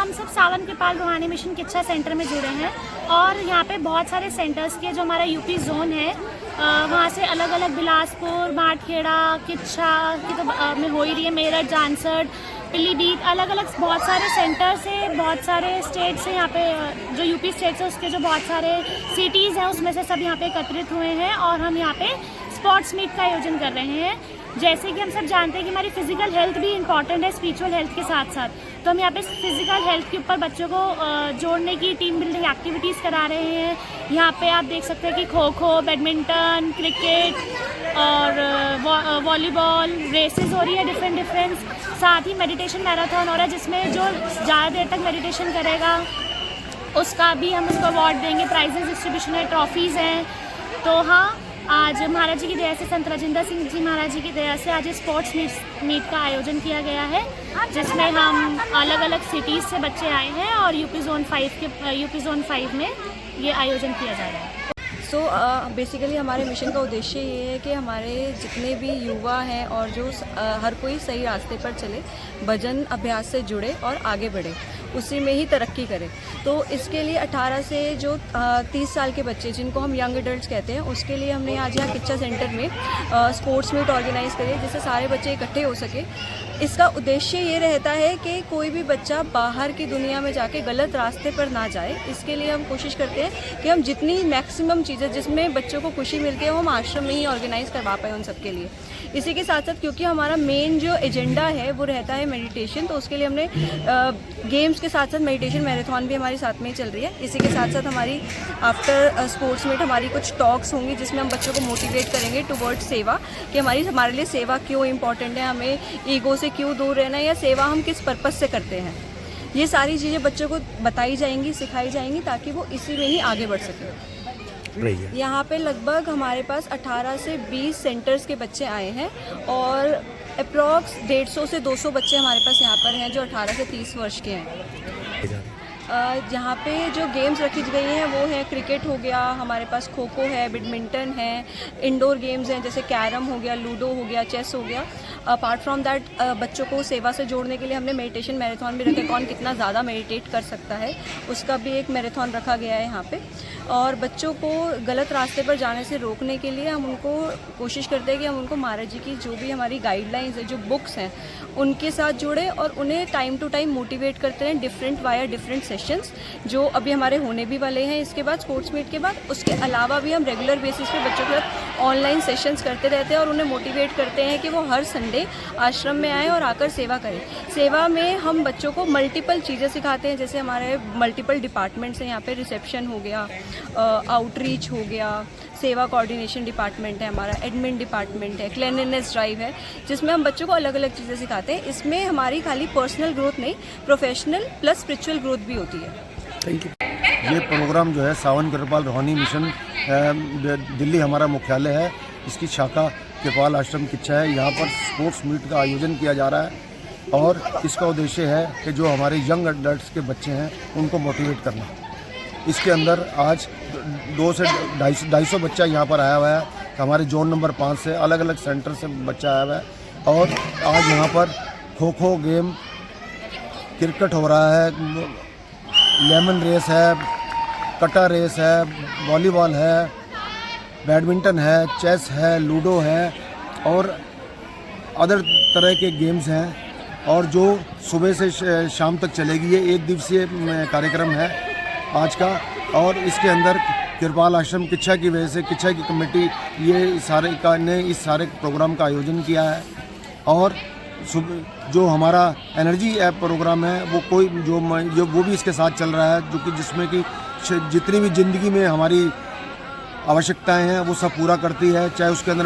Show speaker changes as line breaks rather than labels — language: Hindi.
हम सब सावन कृपाल रूहानी मिशन किच्छा सेंटर में जुड़े हैं और यहाँ पे बहुत सारे सेंटर्स के जो हमारा यूपी जोन है वहाँ से अलग अलग बिलासपुर, माठखेड़ा, किच्छा की तो में हो ही रही है, मेरठ, जानसठ, पीलीभीत, अलग अलग बहुत सारे सेंटर से, बहुत सारे स्टेट से यहाँ पे जो यूपी स्टेट है उसके जो बहुत सारे सिटीज़ हैं उसमें से सब यहाँ पे एकत्रित हुए हैं और हम यहाँ पे स्पोर्ट्स मीट का आयोजन कर रहे हैं। जैसे कि हम सब जानते हैं कि हमारी फिजिकल हेल्थ भी इम्पॉर्टेंट है स्पिरिचुअल हेल्थ के साथ साथ, तो हम यहाँ पे फिजिकल हेल्थ के ऊपर बच्चों को जोड़ने की टीम बिल्डिंग एक्टिविटीज़ करा रहे हैं। यहाँ पे आप देख सकते हैं कि खो खो, बैडमिंटन, क्रिकेट और वॉलीबॉल रेसेस हो रही है डिफरेंट। साथ ही मेडिटेशन मैराथन हो रहा है जिसमें जो ज़्यादा देर तक मेडिटेशन करेगा उसका भी हम उसको अवार्ड देंगे, प्राइजेस डिस्ट्रीब्यूशन है, ट्रॉफीज़ हैं। तो हाँ, आज महाराज जी की दया से, संत राजेंद्र सिंह जी महाराज जी की दया से आज स्पोर्ट्स मीट का आयोजन किया गया है जिसमें हम अलग अलग सिटीज़ से बच्चे आए हैं और यूपी जोन 5 में ये आयोजन किया जा रहा है।
बेसिकली हमारे मिशन का उद्देश्य ये है कि हमारे जितने भी युवा हैं और जो हर कोई सही रास्ते पर चले, भजन अभ्यास से जुड़े और आगे बढ़े, उसी में ही तरक्की करें। तो इसके लिए 18 से जो 30 साल के बच्चे जिनको हम यंग एडल्ट्स कहते हैं उसके लिए हमने आज यहाँ किच्छा सेंटर में स्पोर्ट्स मीट ऑर्गेनाइज़ करी जिससे सारे बच्चे इकट्ठे हो सके। इसका उद्देश्य ये रहता है कि कोई भी बच्चा बाहर की दुनिया में जाके गलत रास्ते पर ना जाए। इसके लिए हम कोशिश करते हैं कि हम जितनी मैक्सिमम चीज़ें जिसमें बच्चों को खुशी मिलती है वो हम आश्रम में ही ऑर्गेनाइज़ करवा पाए उन सब के लिए। इसी के साथ साथ क्योंकि हमारा मेन जो एजेंडा है वो रहता है मेडिटेशन, तो उसके लिए हमने गेम्स के साथ साथ मेडिटेशन मैराथन भी हमारी साथ में ही चल रही है। इसी के साथ साथ हमारी आफ्टर स्पोर्ट्स मीट हमारी कुछ टॉक्स होंगी जिसमें हम बच्चों को मोटिवेट करेंगे टुवर्ड्स सेवा, कि हमारे लिए सेवा क्यों इम्पॉर्टेंट है, हमें ईगो से क्यों दूर रहना है या सेवा हम किस पर्पज़ से करते हैं। ये सारी चीज़ें बच्चों को बताई जाएंगी, सिखाई जाएंगी ताकि वो इसी में ही आगे बढ़ सकें। यहाँ पे लगभग हमारे पास 18 से 20 सेंटर्स के बच्चे आए हैं और अप्रॉक्स 150 से 200 बच्चे हमारे पास यहाँ पर हैं जो 18 से 30 वर्ष के हैं। यहाँ पे जो गेम्स रखी गई हैं वो है क्रिकेट हो गया, हमारे पास खो खो है, बैडमिंटन है, इंडोर गेम्स हैं जैसे कैरम हो गया, लूडो हो गया, चेस हो गया। अपार्ट फ्रॉम दैट बच्चों को सेवा से जोड़ने के लिए हमने मेडिटेशन मैराथन भी रखे, कौन कितना ज़्यादा मेडिटेट कर सकता है उसका भी एक मैराथन रखा गया है यहाँ पे। और बच्चों को गलत रास्ते पर जाने से रोकने के लिए हम उनको कोशिश करते हैं कि हम उनको महाराज जी की जो भी हमारी गाइडलाइंस है, जो बुक्स हैं, उनके साथ जुड़े और उन्हें टाइम टू टाइम मोटिवेट करते हैं डिफरेंट सेशंस जो अभी हमारे होने भी वाले हैं इसके बाद स्पोर्ट्स मीट के बाद। उसके अलावा भी हम रेगुलर बेसिस पे बच्चों के साथ ऑनलाइन सेशंस करते रहते हैं और उन्हें मोटिवेट करते हैं कि वो हर संडे आश्रम में आएँ और आकर सेवा करें। सेवा में हम बच्चों को मल्टीपल चीज़ें सिखाते हैं, जैसे हमारे मल्टीपल डिपार्टमेंट्स हैं यहाँ पे, रिसेप्शन हो गया, आउटरीच हो गया, सेवा कोऑर्डिनेशन डिपार्टमेंट है हमारा, एडमिन डिपार्टमेंट है, क्लीनलीनेस ड्राइव है, जिसमें हम बच्चों को अलग अलग चीज़ें सिखाते हैं। इसमें हमारी खाली पर्सनल ग्रोथ नहीं, प्रोफेशनल प्लस स्पिरिचुअल ग्रोथ भी होती है।
Thank you. ये प्रोग्राम जो है सावन कृपाल रूहानी मिशन दिल्ली हमारा मुख्यालय है, इसकी शाखा कृपाल आश्रम किच्छा है। यहाँ पर स्पोर्ट्स मीट का आयोजन किया जा रहा है और इसका उद्देश्य है कि जो हमारे यंग एडल्ट्स के बच्चे हैं उनको मोटिवेट करना। इसके अंदर आज 200 से 250 बच्चा यहाँ पर आया हुआ है। हमारे जोन नंबर 5 से अलग अलग सेंटर से बच्चा आया हुआ है और आज यहाँ पर खो खो गेम, क्रिकेट हो रहा है, लेमन रेस है, कटा रेस है, वॉलीबॉल है, बैडमिंटन है, चेस है, लूडो है और अदर तरह के गेम्स हैं और जो सुबह से शाम तक चलेगी। ये 1 दिवसीय कार्यक्रम है आज का और इसके अंदर कृपाल आश्रम किच्छा की वजह से किच्छा की कमेटी ने इस सारे प्रोग्राम का आयोजन किया है। और जो हमारा एनर्जी ऐप प्रोग्राम है वो वो भी इसके साथ चल रहा है, जो कि जिसमें कि जितनी भी ज़िंदगी में हमारी आवश्यकताएं हैं वो सब पूरा करती है, चाहे उसके अंदर